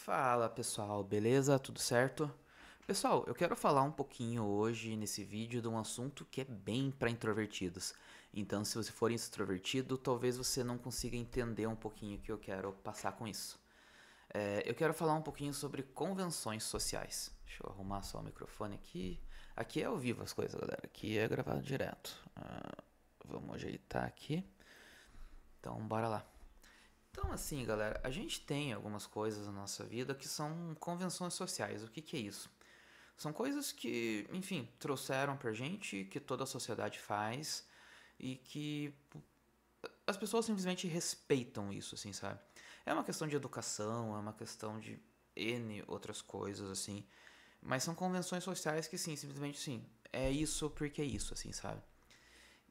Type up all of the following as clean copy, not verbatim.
Fala pessoal, beleza? Tudo certo? Pessoal, eu quero falar um pouquinho hoje nesse vídeo de um assunto que é bem para introvertidos. Então, se você for extrovertido, talvez você não consiga entender um pouquinho o que eu quero passar com isso. Eu quero falar um pouquinho sobre convenções sociais. Deixa eu arrumar só o microfone aqui. Aqui é ao vivo as coisas, galera. Aqui é gravado direto. Vamos ajeitar aqui. Então, bora lá. Então, assim, galera, a gente tem algumas coisas na nossa vida que são convenções sociais. O que que é isso? São coisas que, enfim, trouxeram pra gente, que toda a sociedade faz e que as pessoas simplesmente respeitam isso, assim, sabe? É uma questão de educação, é uma questão de N outras coisas, assim. Mas são convenções sociais que, sim, simplesmente, sim, é isso porque é isso, assim, sabe?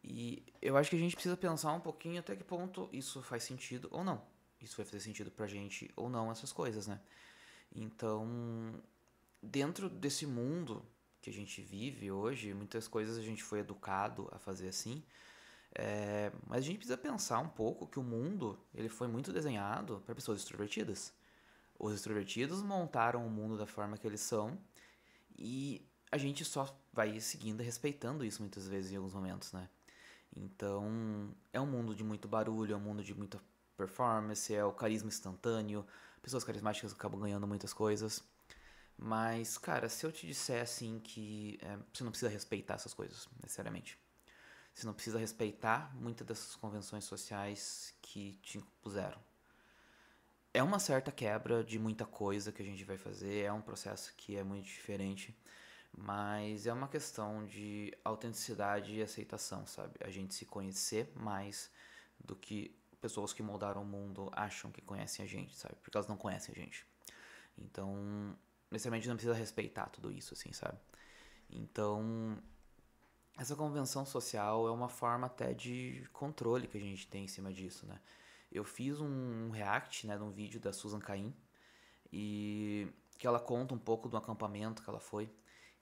E eu acho que a gente precisa pensar um pouquinho até que ponto isso faz sentido ou não. Isso vai fazer sentido pra gente ou não, essas coisas, né? Então, dentro desse mundo que a gente vive hoje, muitas coisas a gente foi educado a fazer assim, mas a gente precisa pensar um pouco que o mundo ele foi muito desenhado para pessoas extrovertidas. Os extrovertidos montaram o mundo da forma que eles são e a gente só vai seguindo e respeitando isso muitas vezes em alguns momentos, né? Então, é um mundo de muito barulho, é um mundo de muita performance, é o carisma instantâneo, pessoas carismáticas acabam ganhando muitas coisas. Mas, cara, se eu te disser assim que você não precisa respeitar essas coisas, necessariamente. Você não precisa respeitar muitas dessas convenções sociais que te impuseram. É uma certa quebra de muita coisa que a gente vai fazer, é um processo que é muito diferente, mas é uma questão de autenticidade e aceitação, sabe? A gente se conhecer mais do que pessoas que moldaram o mundo acham que conhecem a gente, sabe? Porque elas não conhecem a gente. Então, necessariamente não precisa respeitar tudo isso, assim, sabe? Então, essa convenção social é uma forma até de controle que a gente tem em cima disso, né? Eu fiz um react, né, de um vídeo da Susan Cain e que ela conta um pouco do acampamento que ela foi.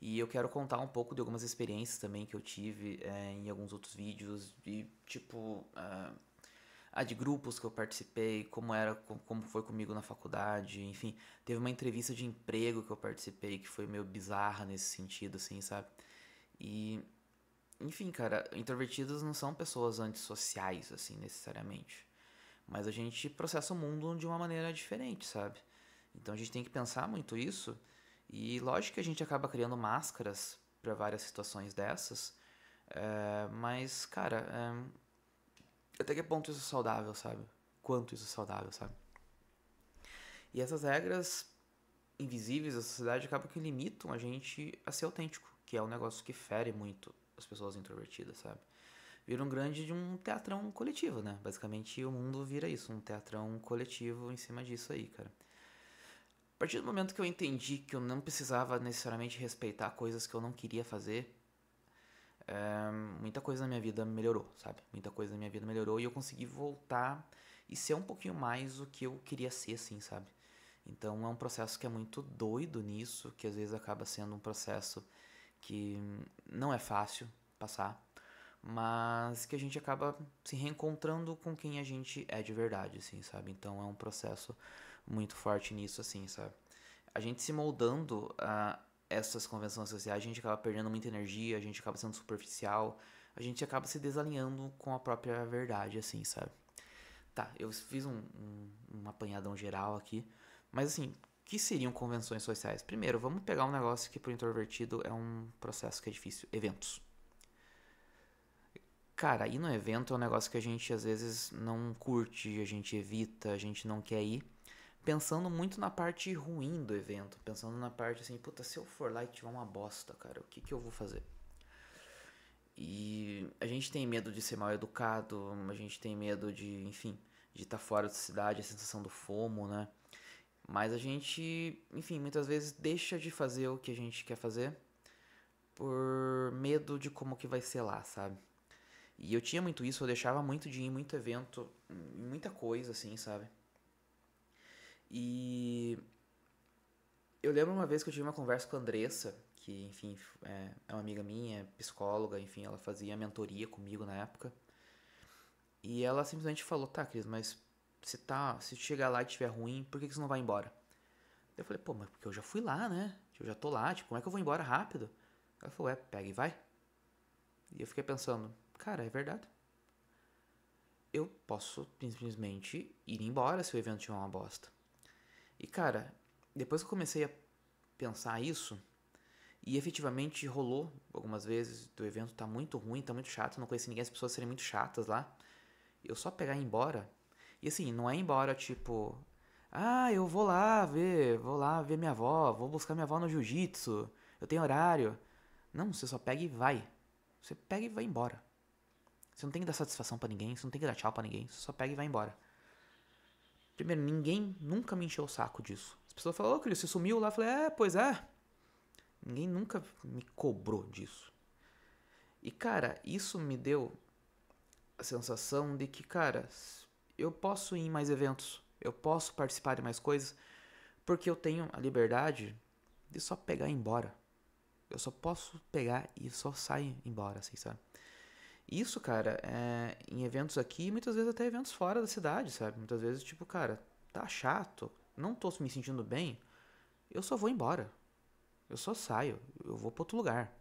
E eu quero contar um pouco de algumas experiências também que eu tive em alguns outros vídeos, de tipo, de grupos que eu participei, como foi comigo na faculdade, enfim, teve uma entrevista de emprego que eu participei que foi meio bizarra nesse sentido, assim, sabe? E, enfim, cara, introvertidos não são pessoas antissociais, assim, necessariamente. Mas a gente processa o mundo de uma maneira diferente, sabe? Então a gente tem que pensar muito isso. E lógico que a gente acaba criando máscaras para várias situações dessas. Mas, cara, até que ponto isso é saudável, sabe? Quanto isso é saudável, sabe? E essas regras invisíveis da sociedade acabam que limitam a gente a ser autêntico, que é um negócio que fere muito as pessoas introvertidas, sabe? Vira um grande de um teatrão coletivo, né? Basicamente o mundo vira isso, um teatrão coletivo em cima disso aí, cara. A partir do momento que eu entendi que eu não precisava necessariamente respeitar coisas que eu não queria fazer, muita coisa na minha vida melhorou, sabe? Muita coisa na minha vida melhorou e eu consegui voltar e ser um pouquinho mais o que eu queria ser, assim, sabe? Então é um processo que é muito doido nisso, que às vezes acaba sendo um processo que não é fácil passar, mas que a gente acaba se reencontrando com quem a gente é de verdade, assim, sabe? Então é um processo muito forte nisso, assim, sabe? A gente se moldando a essas convenções sociais, a gente acaba perdendo muita energia, a gente acaba sendo superficial, a gente acaba se desalinhando com a própria verdade, assim, sabe? Tá, eu fiz um apanhadão geral aqui, mas assim, o que seriam convenções sociais? Primeiro, vamos pegar um negócio que pro introvertido é um processo que é difícil, eventos. Cara, ir no evento é um negócio que a gente às vezes não curte, a gente evita, a gente não quer ir, pensando muito na parte ruim do evento, pensando na parte assim, puta, se eu for lá e tiver uma bosta, cara, o que que eu vou fazer? E a gente tem medo de ser mal educado, a gente tem medo de, enfim, de estar fora da cidade, a sensação do FOMO, né? Mas a gente, enfim, muitas vezes deixa de fazer o que a gente quer fazer por medo de como que vai ser lá, sabe? E eu tinha muito isso, eu deixava muito de ir em muito evento, em muita coisa, assim, sabe? E eu lembro uma vez que eu tive uma conversa com a Andressa, que, enfim, é uma amiga minha, é psicóloga, enfim, ela fazia mentoria comigo na época. E ela simplesmente falou, tá, Cris, mas se chegar lá e estiver ruim, por que você não vai embora? Eu falei, pô, mas porque eu já fui lá, né? Eu já tô lá, tipo, como é que eu vou embora rápido? Ela falou, pega e vai. E eu fiquei pensando, cara, é verdade. Eu posso simplesmente ir embora se o evento tiver uma bosta. E cara, depois que eu comecei a pensar isso, e efetivamente rolou algumas vezes do evento tá muito ruim, tá muito chato, não conheci ninguém, as pessoas serem muito chatas lá. Eu só pegar e ir embora. E assim, não é ir embora tipo, eu vou lá ver minha avó, vou buscar minha avó no jiu-jitsu, eu tenho horário. Não, você só pega e vai. Você pega e vai embora. Você não tem que dar satisfação pra ninguém, você não tem que dar tchau pra ninguém, você só pega e vai embora. Primeiro, ninguém nunca me encheu o saco disso. As pessoas falam, ô Cris, você sumiu lá. Eu falei, pois é. Ninguém nunca me cobrou disso. E cara, isso me deu a sensação de que, cara, eu posso ir em mais eventos, eu posso participar de mais coisas, porque eu tenho a liberdade de só pegar e ir embora. Eu só posso pegar e só sair embora, assim, sabe? Isso, cara, em eventos aqui, muitas vezes até eventos fora da cidade, sabe? Muitas vezes, tipo, cara, tá chato, não tô me sentindo bem, eu só vou embora. Eu só saio, eu vou pra outro lugar.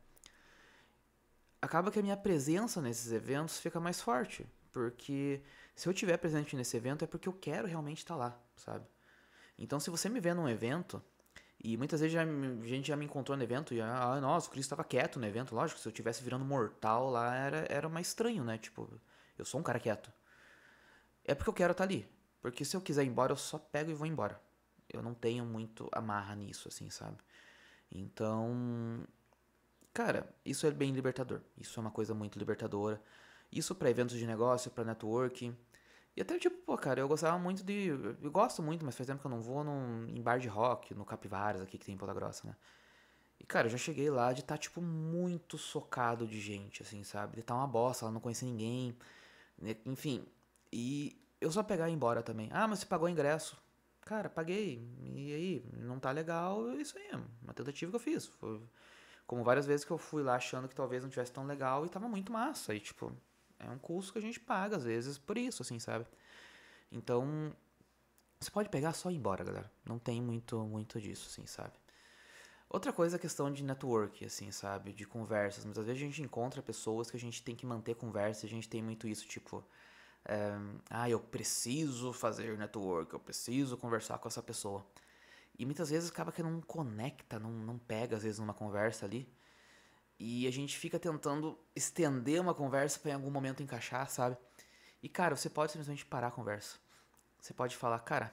Acaba que a minha presença nesses eventos fica mais forte, porque se eu tiver presente nesse evento é porque eu quero realmente estar lá, sabe? Então, se você me vê num evento, e muitas vezes a gente já me encontrou no evento e, nossa, o Chris estava quieto no evento, lógico, se eu tivesse virando mortal lá era mais estranho, né? Tipo, eu sou um cara quieto. É porque eu quero estar ali. Porque se eu quiser ir embora, eu só pego e vou embora. Eu não tenho muito amarra nisso, assim, sabe? Então, cara, isso é bem libertador. Isso é uma coisa muito libertadora. Isso pra eventos de negócio, pra networking. E até tipo, pô, cara, eu gostava muito de. Eu gosto muito, mas faz tempo que eu não vou em bar de rock, no Capivaras aqui que tem em Ponta Grossa, né? E cara, eu já cheguei lá de estar, tipo, muito socado de gente, assim, sabe? De estar uma bosta, lá não conhecer ninguém, né? Enfim. E eu só pegar e ir embora também. Mas você pagou o ingresso. Cara, paguei. E aí, não tá legal, é isso aí, é uma tentativa que eu fiz. Foi como várias vezes que eu fui lá achando que talvez não tivesse tão legal e tava muito massa. E, tipo, é um custo que a gente paga, às vezes, por isso, assim, sabe? Então, você pode pegar só e ir embora, galera. Não tem muito disso, assim, sabe? Outra coisa é a questão de network, assim, sabe? De conversas. Muitas vezes a gente encontra pessoas que a gente tem que manter conversa. A gente tem muito isso, tipo... eu preciso fazer network. Eu preciso conversar com essa pessoa. E muitas vezes acaba que não conecta, não pega, às vezes, numa conversa ali. E a gente fica tentando estender uma conversa pra em algum momento encaixar, sabe? E, cara, você pode simplesmente parar a conversa. Você pode falar, cara,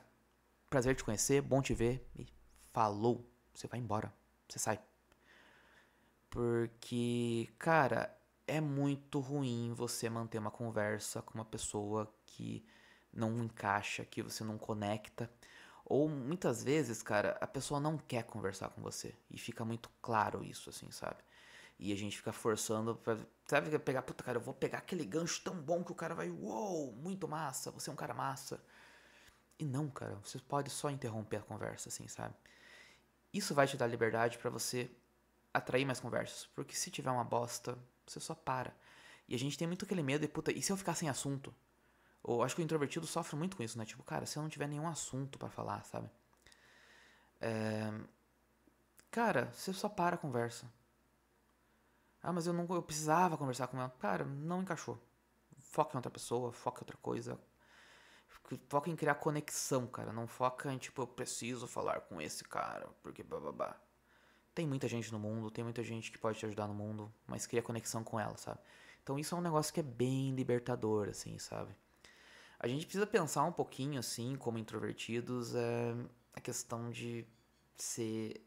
prazer te conhecer, bom te ver. E falou. Você vai embora. Você sai. Porque, cara, é muito ruim você manter uma conversa com uma pessoa que não encaixa, que você não conecta. Ou muitas vezes, cara, a pessoa não quer conversar com você. E fica muito claro isso, assim, sabe? E a gente fica forçando pra, sabe, pegar, puta, cara, eu vou pegar aquele gancho tão bom que o cara vai, uou, muito massa, você é um cara massa. E não, cara, você pode só interromper a conversa, assim, sabe? Isso vai te dar liberdade pra você atrair mais conversas. Porque se tiver uma bosta, você só para. E a gente tem muito aquele medo de, puta, e se eu ficar sem assunto? Ou acho que o introvertido sofre muito com isso, né? Tipo, cara, se eu não tiver nenhum assunto pra falar, sabe? Cara, você só para a conversa. Mas eu precisava conversar com ela. Cara, não encaixou. Foca em outra pessoa, foca em outra coisa. Foca em criar conexão, cara. Não foca em, tipo, eu preciso falar com esse cara, porque bababá. Tem muita gente no mundo, tem muita gente que pode te ajudar no mundo, mas cria conexão com ela, sabe? Então isso é um negócio que é bem libertador, assim, sabe? A gente precisa pensar um pouquinho, assim, como introvertidos, a questão de ser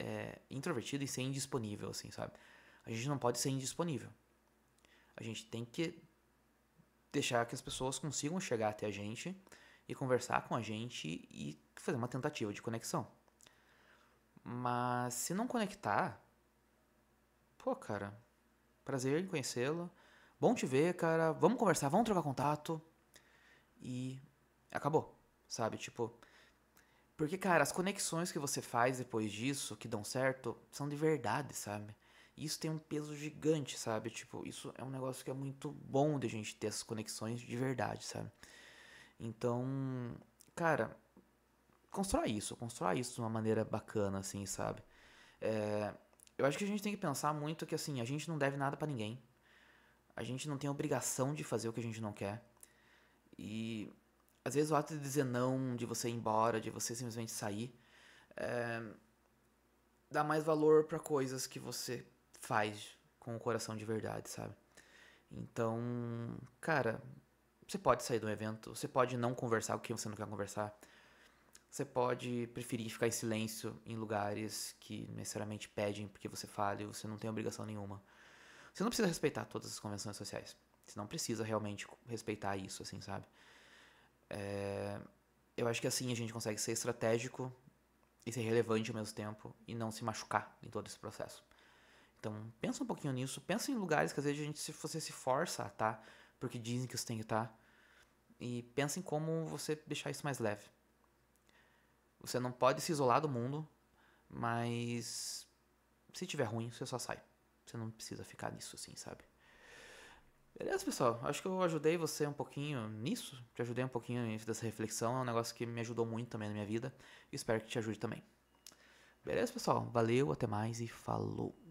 introvertido e ser indisponível, assim, sabe? A gente não pode ser indisponível. A gente tem que deixar que as pessoas consigam chegar até a gente e conversar com a gente e fazer uma tentativa de conexão. Mas se não conectar, pô, cara, prazer em conhecê-lo. Bom te ver, cara. Vamos conversar, vamos trocar contato. E acabou, sabe? Tipo, porque, cara, as conexões que você faz depois disso, que dão certo, são de verdade, sabe? E isso tem um peso gigante, sabe? Tipo, isso é um negócio que é muito bom de a gente ter essas conexões de verdade, sabe? Então, cara, constrói isso de uma maneira bacana, assim, sabe? É, eu acho que a gente tem que pensar muito que, assim, a gente não deve nada pra ninguém. A gente não tem obrigação de fazer o que a gente não quer. E às vezes o ato de dizer não, de você ir embora, de você simplesmente sair, dá mais valor pra coisas que você faz com o coração de verdade, sabe? Então, cara, você pode sair do evento, você pode não conversar com quem você não quer conversar. Você pode preferir ficar em silêncio em lugares que necessariamente pedem porque você fale, você não tem obrigação nenhuma. Você não precisa respeitar todas as convenções sociais. Você não precisa realmente respeitar isso, assim, sabe? Eu acho que assim a gente consegue ser estratégico e ser relevante ao mesmo tempo e não se machucar em todo esse processo. Então, pensa um pouquinho nisso. Pensa em lugares que às vezes você se força a estar porque dizem que você tem que estar. E pensa em como você deixar isso mais leve. Você não pode se isolar do mundo, mas se tiver ruim, você só sai. Você não precisa ficar nisso assim, sabe? Beleza, pessoal? Acho que eu ajudei você um pouquinho nisso. Te ajudei um pouquinho dessa reflexão. É um negócio que me ajudou muito também na minha vida. Espero que te ajude também. Beleza, pessoal? Valeu, até mais e falou!